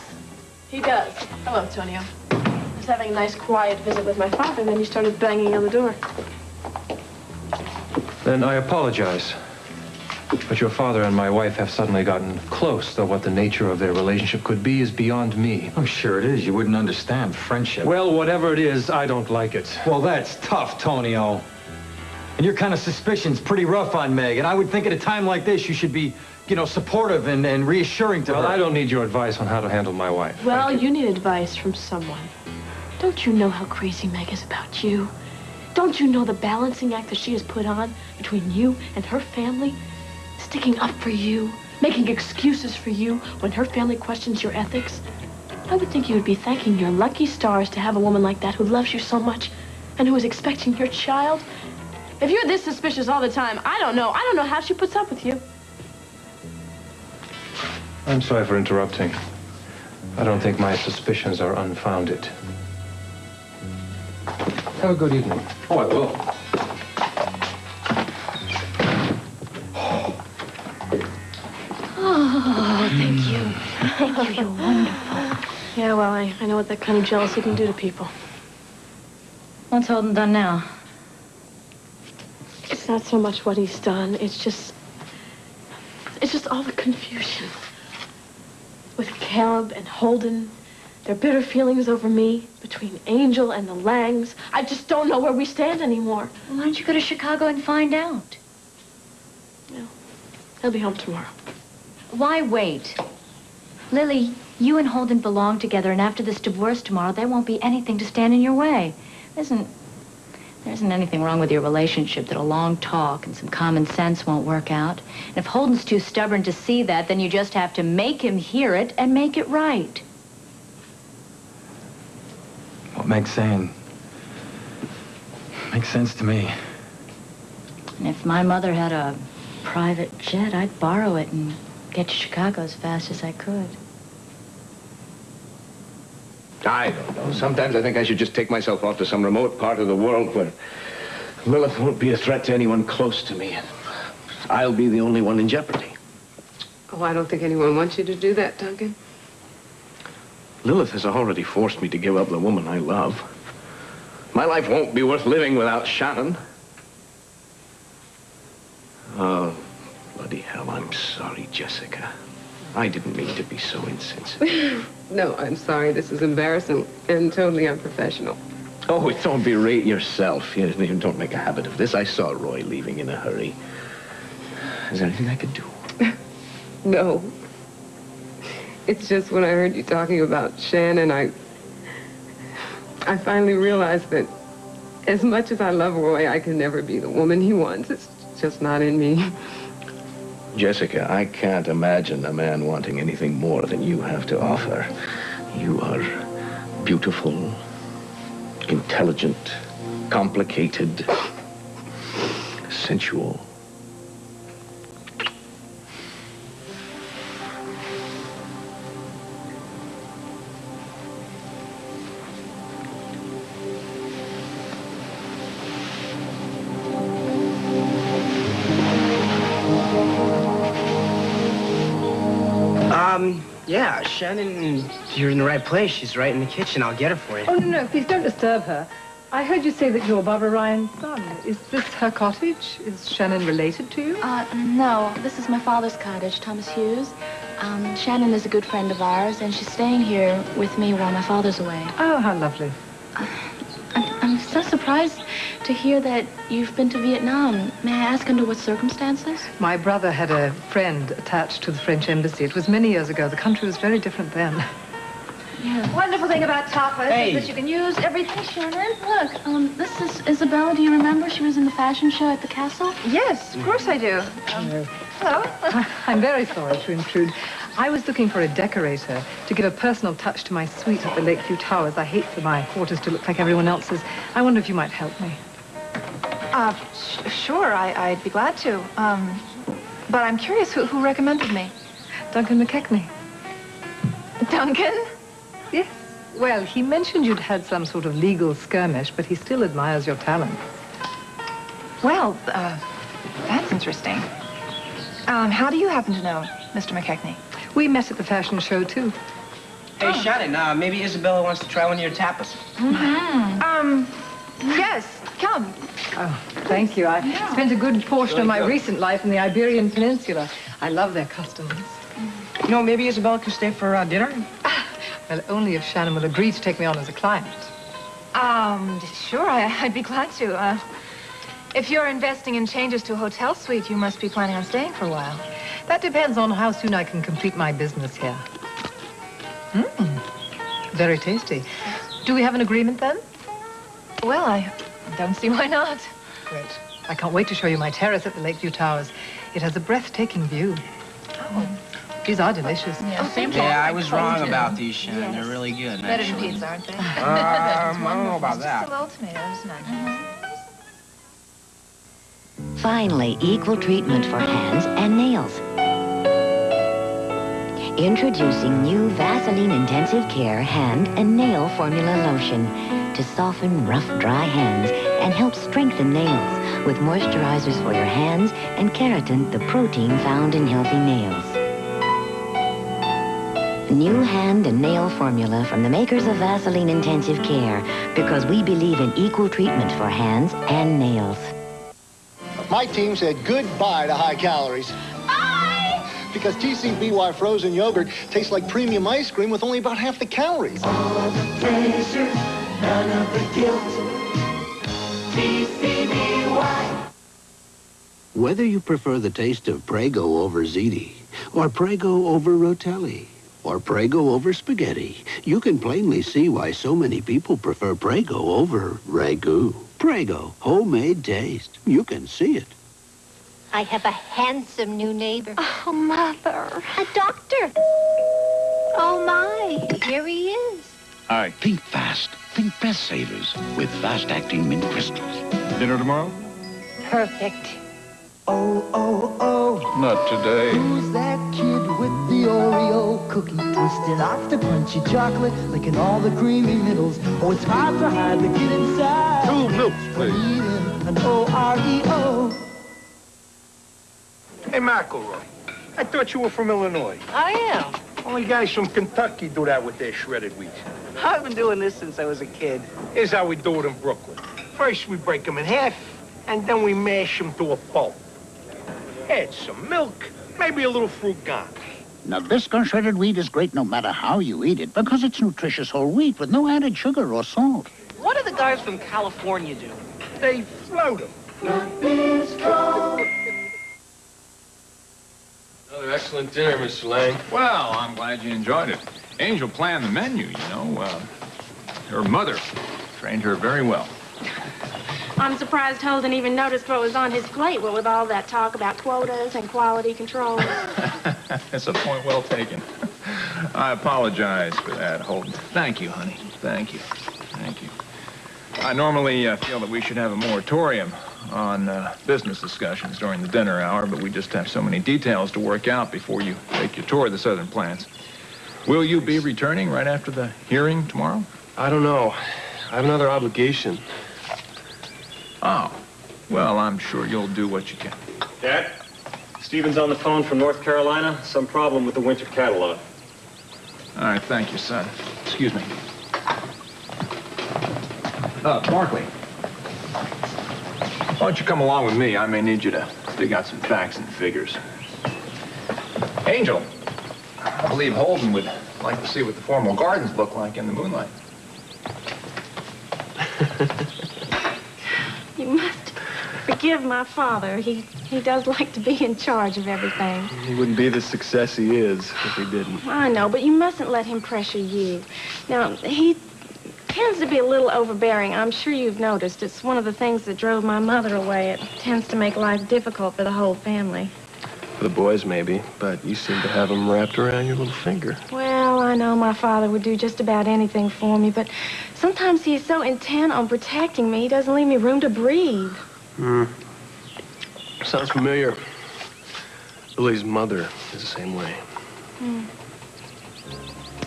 he does. Hello, Antonio. I was having a nice, quiet visit with my father, and then you started banging on the door. Then I apologize. But your father and my wife have suddenly gotten close, though what the nature of their relationship could be is beyond me. I'm sure it is. You wouldn't understand friendship. Well, whatever it is, I don't like it. Well, that's tough, Tonio. And your kind of suspicion's pretty rough on Meg, and I would think at a time like this you should be, supportive and reassuring to her. Well, I don't need your advice on how to handle my wife. Well, you need advice from someone. Don't you know how crazy Meg is about you? Don't you know the balancing act that she has put on between you and her family? Sticking up for you, making excuses for you when her family questions your ethics? I would think you would be thanking your lucky stars to have a woman like that who loves you so much and who is expecting your child. If you're this suspicious all the time, I don't know how she puts up with you. I'm sorry for interrupting. I don't think my suspicions are unfounded. Have a good evening. Oh, I will. Oh, thank you. Thank you. You're wonderful. Yeah, well, I know what that kind of jealousy can do to people. What's Holden done now? It's not so much what he's done. It's just all the confusion. With Caleb and Holden, their bitter feelings over me, between Angel and the Langs. I just don't know where we stand anymore. Well, why don't you go to Chicago and find out? No. He'll be home tomorrow. Why wait? Lily, you and Holden belong together, and after this divorce tomorrow, there won't be anything to stand in your way. There isn't anything wrong with your relationship that a long talk and some common sense won't work out. And if Holden's too stubborn to see that, then you just have to make him hear it and make it right. What Meg's saying makes sense to me. And if my mother had a private jet, I'd borrow it and get to Chicago as fast as I could. I don't know. Sometimes I think I should just take myself off to some remote part of the world where Lilith won't be a threat to anyone close to me. And I'll be the only one in jeopardy. Oh, I don't think anyone wants you to do that, Duncan. Lilith has already forced me to give up the woman I love. My life won't be worth living without Shannon. Oh, bloody hell, I'm sorry, Jessica. I didn't mean to be so insensitive. No, I'm sorry. This is embarrassing and totally unprofessional. Oh, don't berate yourself. You don't make a habit of this. I saw Roy leaving in a hurry. Is there anything I could do? No. It's just when I heard you talking about Shannon, I finally realized that as much as I love Roy, I can never be the woman he wants. It's just not in me. Jessica, I can't imagine a man wanting anything more than you have to offer. You are beautiful, intelligent, complicated, sensual. Yeah, Shannon, you're in the right place. She's right in the kitchen. I'll get her for you. Oh, no, please don't disturb her. I heard you say that you're Barbara Ryan's son. Is this her cottage? Is Shannon related to you? No. This is my father's cottage, Thomas Hughes. Shannon is a good friend of ours, and she's staying here with me while my father's away. Oh, how lovely. I'm so surprised to hear that you've been to Vietnam. May I ask under what circumstances? My brother had a friend attached to the French embassy. It was many years ago. The country was very different then. Yeah. Wonderful thing about tapas Hey. is that you can use everything. Shannon, look, this is Isabella. Do you remember? She was in the fashion show at the castle. Yes, of course I do. Hello. I'm very sorry to intrude. I was looking for a decorator to give a personal touch to my suite at the Lakeview Towers. I hate for my quarters to look like everyone else's. I wonder if you might help me. Sure, I'd be glad to. But I'm curious who recommended me. Duncan McKechnie. Duncan? Yes. Well, he mentioned you'd had some sort of legal skirmish, but he still admires your talent. Well, that's interesting. How do you happen to know Mr. McKechnie? We met at the fashion show, too. Hey, Shannon, maybe Isabella wants to try one of your tapas. Yes, come. Oh, thank you. I spent a good portion of my recent life in the Iberian Peninsula. I love their customs. You know, maybe Isabella can stay for dinner? Well, only if Shannon will agree to take me on as a client. Sure, I'd be glad to. If you're investing in changes to a hotel suite, you must be planning on staying for a while. That depends on how soon I can complete my business here. Very tasty. Do we have an agreement then? Well, I don't see why not. Great. I can't wait to show you my terrace at the Lakeview Towers. It has a breathtaking view. Oh, these are delicious. Yeah, I was wrong about these, Shannon. They're really good, Better than actually. pizza, aren't they? I don't know about that. Just a little tomatoes, none. Finally, equal treatment for hands and nails. Introducing new Vaseline Intensive Care Hand and Nail Formula Lotion to soften rough, dry hands and help strengthen nails with moisturizers for your hands and keratin, the protein found in healthy nails. New hand and nail formula from the makers of Vaseline Intensive Care, because we believe in equal treatment for hands and nails. My team said goodbye to high calories. Bye! Because TCBY frozen yogurt tastes like premium ice cream with only about half the calories. All the pleasure, none of the guilt. TCBY. Whether you prefer the taste of Prego over ziti, or Prego over Rotelli, or Prego over spaghetti, you can plainly see why so many people prefer Prego over ragu. Prego, homemade taste. You can see it. I have a handsome new neighbor. Oh, Mother. A doctor. Oh, my. Here he is. Hi. Think fast. Think Best Savers with fast-acting mint crystals. Dinner tomorrow? Perfect. Oh, oh, oh. Not today. Who's that kid with the Oreo cookie twisted off the crunchy chocolate, licking all the creamy middles? Oh, it's hard to hide the kid inside. 2 milks, please. Eating an O-R-E-O. Hey, McElroy, I thought you were from Illinois. I am. Only guys from Kentucky do that with their shredded wheat. I've been doing this since I was a kid. Here's how we do it in Brooklyn. First, we break them in half, and then we mash them to a pulp. Add some milk, maybe a little fruit gone. Nabisco shredded wheat is great no matter how you eat it because it's nutritious whole wheat with no added sugar or salt. What do the guys from California do? They float them. Another excellent dinner, Mr. Lang. Well, I'm glad you enjoyed it. Angel planned the menu, you know. Her mother trained her very well. I'm surprised Holden even noticed what was on his plate, what with all that talk about quotas and quality control. That's a point well taken. I apologize for that, Holden. Thank you, honey. Thank you. Thank you. I normally feel that we should have a moratorium on business discussions during the dinner hour, but we just have so many details to work out before you take your tour of the southern plants. Will you be returning right after the hearing tomorrow? I don't know. I have another obligation. Oh. Well, I'm sure you'll do what you can. Dad, Stephen's on the phone from North Carolina. Some problem with the winter catalog. All right, thank you, son. Excuse me. Barkley. Why don't you come along with me? I may need you to dig out some facts and figures. Angel, I believe Holden would like to see what the formal gardens look like in the moonlight. You must forgive my father. He does like to be in charge of everything. He wouldn't be the success he is if he didn't. I know, but you mustn't let him pressure you. Now, he tends to be a little overbearing. I'm sure you've noticed. It's one of the things that drove my mother away. It tends to make life difficult for the whole family. For the boys, maybe, but you seem to have him wrapped around your little finger. Well, I know my father would do just about anything for me, but sometimes he's so intent on protecting me, he doesn't leave me room to breathe. Sounds familiar. Lily's mother is the same way.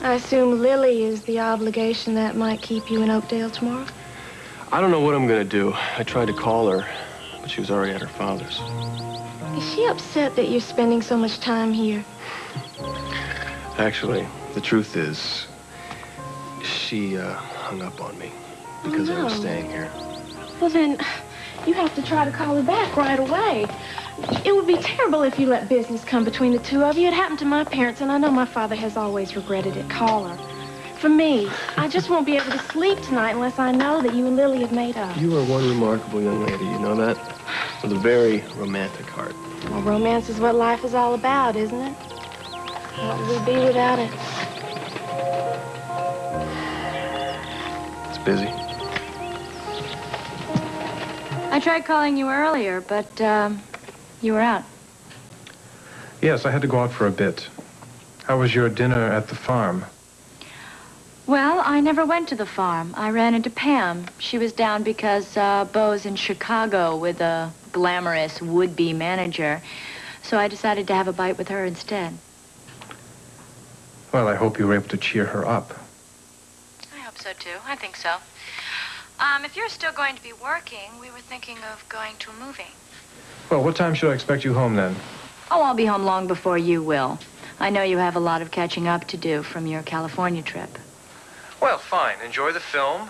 I assume Lily is the obligation that might keep you in Oakdale tomorrow? I don't know what I'm gonna do. I tried to call her, but she was already at her father's. Is she upset that you're spending so much time here? Actually, the truth is, she hung up on me because I was staying here. Well, then, you have to try to call her back right away. It would be terrible if you let business come between the two of you. It happened to my parents, and I know my father has always regretted it. Call her. For me, I just won't be able to sleep tonight unless I know that you and Lily have made up. You are one remarkable young lady, you know that? With a very romantic heart. Well, romance is what life is all about, isn't it? What would we be without it? It's busy. I tried calling you earlier, but you were out. Yes, I had to go out for a bit. How was your dinner at the farm? Well, I never went to the farm. I ran into Pam. She was down because Beau's in Chicago with a glamorous would-be manager. So I decided to have a bite with her instead. Well, I hope you were able to cheer her up. I hope so, too. I think so. If you're still going to be working, we were thinking of going to a movie. Well, what time should I expect you home then? Oh, I'll be home long before you will. I know you have a lot of catching up to do from your California trip. Well, fine. Enjoy the film.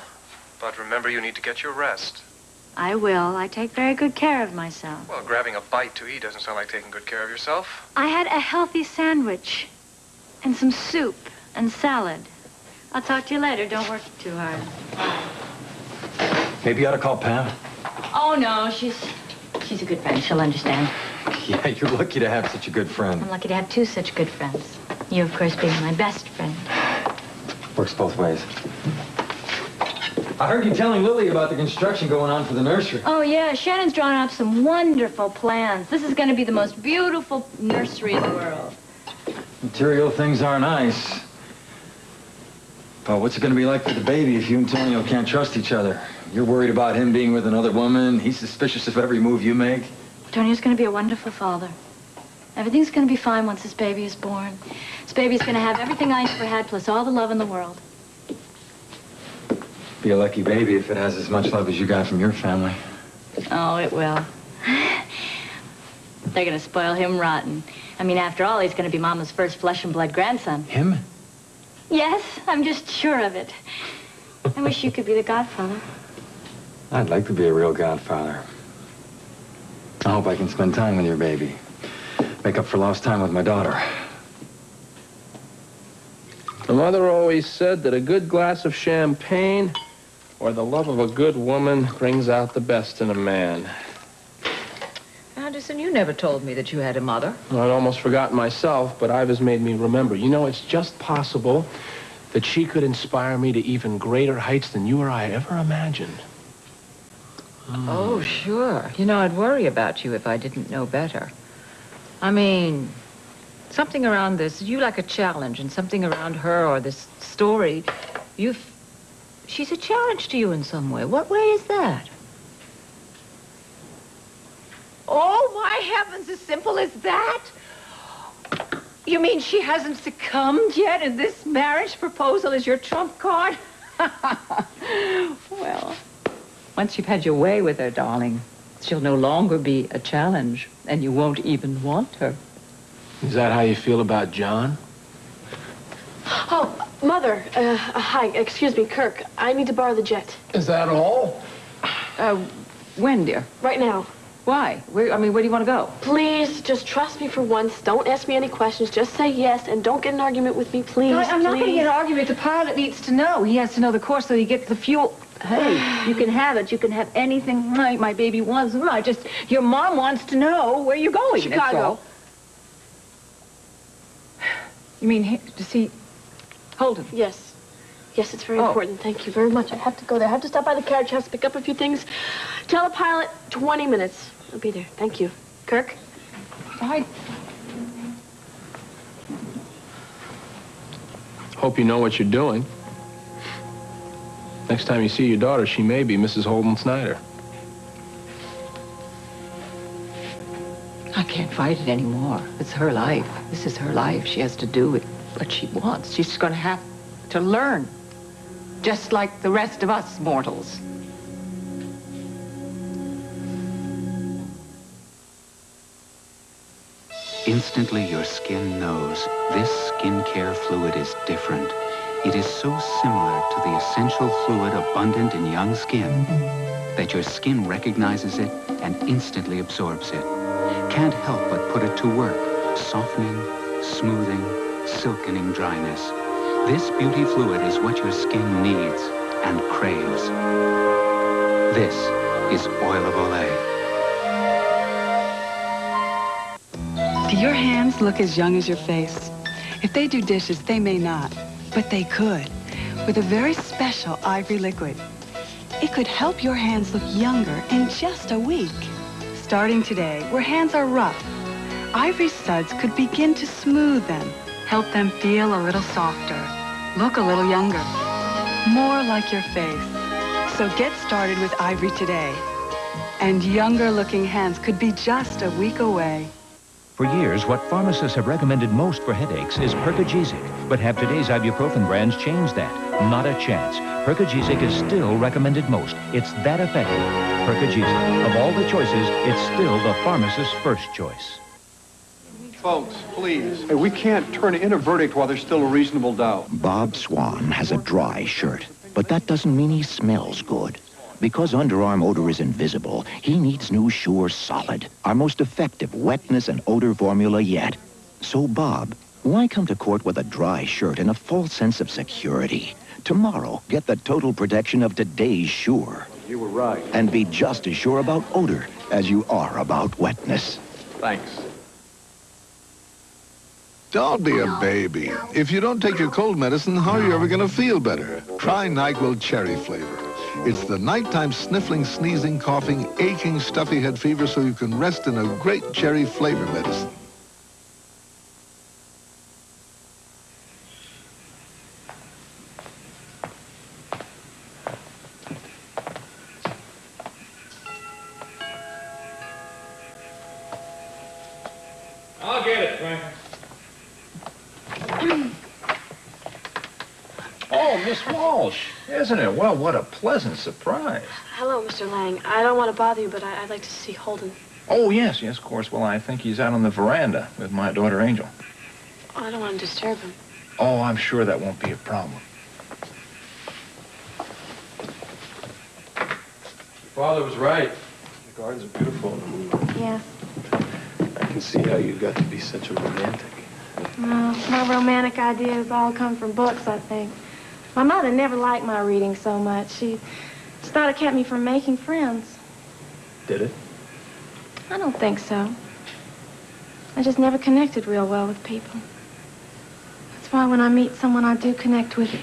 But remember, you need to get your rest. I will. I take very good care of myself. Well, grabbing a bite to eat doesn't sound like taking good care of yourself. I had a healthy sandwich and some soup and salad. I'll talk to you later. Don't work too hard. Maybe you ought to call Pam. Oh, no. She's a good friend. She'll understand. Yeah, you're lucky to have such a good friend. I'm lucky to have two such good friends. You, of course, being my best friend. Works both ways. I heard you telling Lily about the construction going on for the nursery. Oh, yeah. Shannon's drawn up some wonderful plans. This is going to be the most beautiful nursery in the world. Material things are nice. But what's it going to be like for the baby if you and Tonio can't trust each other? You're worried about him being with another woman. He's suspicious of every move you make. Tonio's going to be a wonderful father. Everything's going to be fine once this baby is born. This baby's going to have everything I ever had, plus all the love in the world. Be a lucky baby if it has as much love as you got from your family. Oh, it will. They're going to spoil him rotten. I mean, after all, he's going to be Mama's first flesh and blood grandson. Him? Yes, I'm just sure of it. I wish you could be the godfather. I'd like to be a real godfather. I hope I can spend time with your baby. Make up for lost time with my daughter. My mother always said that a good glass of champagne or the love of a good woman brings out the best in a man. Anderson, you never told me that you had a mother. Well, I'd almost forgotten myself, but Iva's made me remember. You know, it's just possible that she could inspire me to even greater heights than you or I ever imagined. Oh, sure. You know, I'd worry about you if I didn't know better. I mean, something around this, you like a challenge, and something around her or this story, she's a challenge to you in some way. What way is that? Oh, my heavens, as simple as that? You mean she hasn't succumbed yet, and this marriage proposal is your trump card? Well, once you've had your way with her, darling, she'll no longer be a challenge, and you won't even want her. Is that how you feel about John? Oh, Mother, hi, excuse me, Kirk. I need to borrow the jet. Is that all? When, dear? Right now. Why? Where do you want to go? Please, just trust me for once. Don't ask me any questions. Just say yes, and don't get an argument with me, please. No, I'm not going to please. get an argument. The pilot needs to know. He has to know the course so he gets the fuel. Hey, you can have it. You can have anything my baby wants. Your mom wants to know where you're going. that's Chicago. all. You mean to see Holden? Yes. Yes, it's very important. Thank you very much. I have to go there. I have to stop by the carriage house, pick up a few things. Tell the pilot 20 minutes. I'll be there. Thank you. Kirk? Bye. Hope you know what you're doing. Next time you see your daughter, she may be Mrs. Holden Snyder. I can't fight it anymore. It's her life. This is her life. She has to do what she wants. She's going to have to learn, just like the rest of us mortals. Instantly, your skin knows this skincare fluid is different. It is so similar to the essential fluid abundant in young skin that your skin recognizes it and instantly absorbs it. Can't help but put it to work, softening, smoothing, silkening dryness. This beauty fluid is what your skin needs and craves. This is Oil of Olay. Do your hands look as young as your face? If they do dishes, they may not, but they could, with a very special ivory liquid. It could help your hands look younger in just a week. Starting today, where hands are rough, Ivory Suds could begin to smooth them, help them feel a little softer, look a little younger, more like your face. So get started with Ivory today. And younger-looking hands could be just a week away. For years, what pharmacists have recommended most for headaches is Percogesic. But have today's ibuprofen brands changed that? Not a chance. Percogesic is still recommended most. It's that effective. Percogesic. Of all the choices, it's still the pharmacist's first choice. Folks, please. Hey, we can't turn in a verdict while there's still a reasonable doubt. Bob Swan has a dry shirt, but that doesn't mean he smells good. Because underarm odor is invisible, he needs new Sure Solid, our most effective wetness and odor formula yet. So, Bob, why come to court with a dry shirt and a false sense of security? Tomorrow, get the total protection of today's Sure. You were right. And be just as sure about odor as you are about wetness. Thanks. Don't be a baby. If you don't take your cold medicine, how are you ever going to feel better? Try NyQuil Cherry Flavor. It's the nighttime sniffling, sneezing, coughing, aching, stuffy head fever so you can rest in a great cherry flavor medicine. I'll get it, Frank. Oh, Miss Walsh, isn't it? Well, what a pleasant surprise. Hello, Mr. Lang. I don't want to bother you, but I'd like to see Holden. Oh, yes, of course. Well, I think he's out on the veranda with my daughter, Angel. Oh, I don't want to disturb him. Oh, I'm sure that won't be a problem. Your father was right. The gardens are beautiful in the moonlight. Yes. I can see how you got to be such a romantic. Well, my romantic ideas all come from books, I think. My mother never liked my reading so much. She thought it kept me from making friends. Did it? I don't think so. I just never connected real well with people. That's why when I meet someone I do connect with, it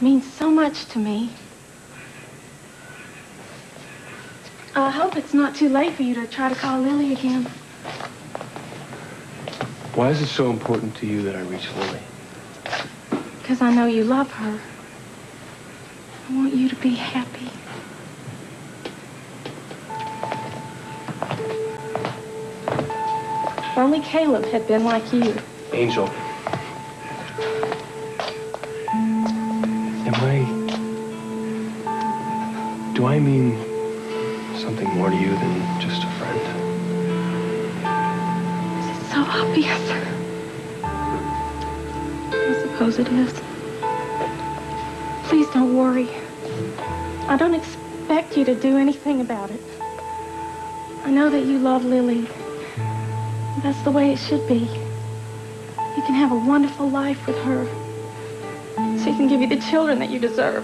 means so much to me. I hope it's not too late for you to try to call Lily again. Why is it so important to you that I reach Lily? Because I know you love her. I want you to be happy. Only Caleb had been like you. Angel. Do I mean something more to you than just a friend? So obvious. I suppose it is. Please don't worry. I don't expect you to do anything about it. I know that you love Lily. That's the way it should be. You can have a wonderful life with her. She can give you the children that you deserve.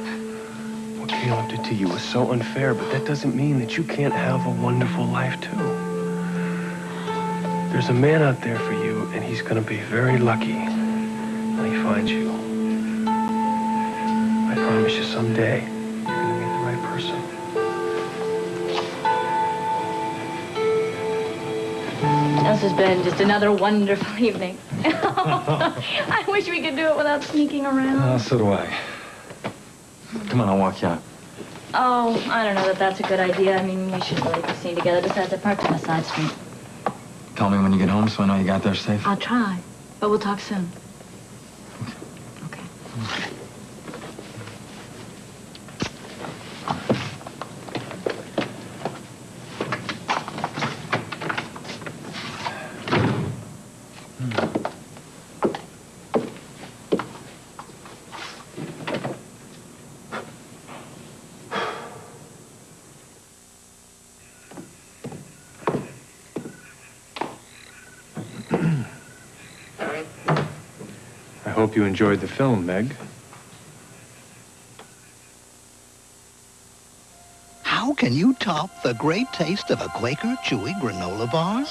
What Caleb did to you was so unfair, but that doesn't mean that you can't have a wonderful life, too. There's a man out there for you, and he's going to be very lucky when he finds you. I promise you someday you're going to meet the right person. This has been just another wonderful evening. I wish we could do it without sneaking around. So do I. Come on, I'll walk you out. Oh, I don't know that that's a good idea. I mean, we should really be seen together. Besides, I parked on a side street. Call me when you get home so I know you got there safe. I'll try, but we'll talk soon. Okay. I hope you enjoyed the film, Meg. How can you top the great taste of a Quaker Chewy granola bar?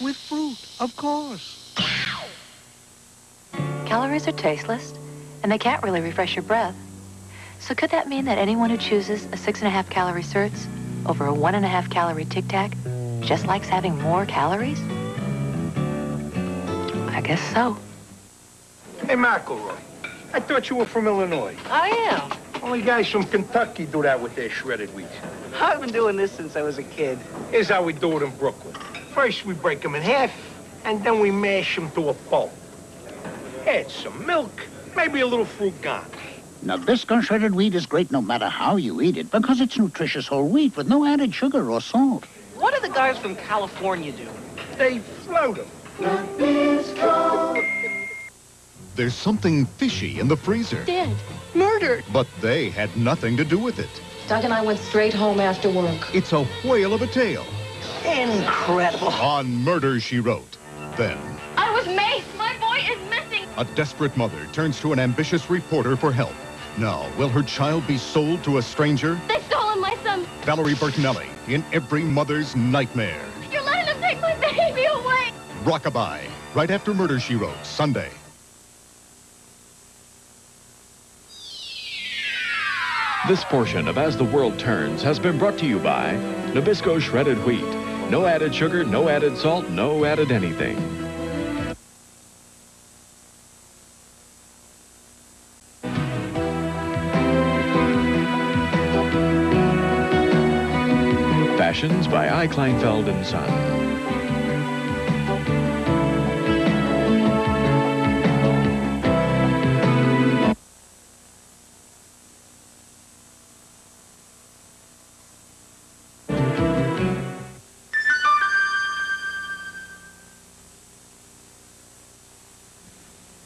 With fruit, of course. Calories are tasteless, and they can't really refresh your breath. So could that mean that anyone who chooses a 6.5 calorie Certs over a 1.5 calorie Tic Tac just likes having more calories? I guess so. Hey, McElroy, I thought you were from Illinois. I am. Only guys from Kentucky do that with their shredded wheat. I've been doing this since I was a kid. Here's how we do it in Brooklyn. First, we break them in half, and then we mash them to a pulp. Add some milk, maybe a little fruit ganache. Nabisco shredded wheat is great no matter how you eat it because it's nutritious whole wheat with no added sugar or salt. What do the guys from California do? They float them. There's something fishy in the freezer. Dead. Murdered. But they had nothing to do with it. Doug and I went straight home after work. It's a whale of a tale. Incredible. On Murder, She Wrote. Then, I was maced. My boy is missing. a desperate mother turns to an ambitious reporter for help. Now, will her child be sold to a stranger? They stolen my son. Valerie Bertinelli in every mother's nightmare. You're letting them take my baby away. Rockabye, right after Murder, She Wrote, Sunday. This portion of As the World Turns has been brought to you by Nabisco Shredded Wheat. No added sugar, no added salt, no added anything. Fashions by I. Kleinfeld & Son.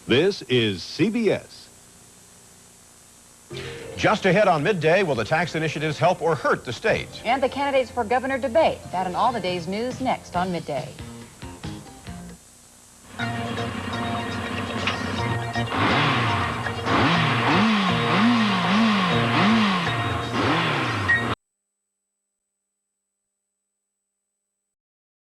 This is CBS. Just ahead on midday, will the tax initiatives help or hurt the state? And the candidates for governor debate. That and all the day's news next on Midday.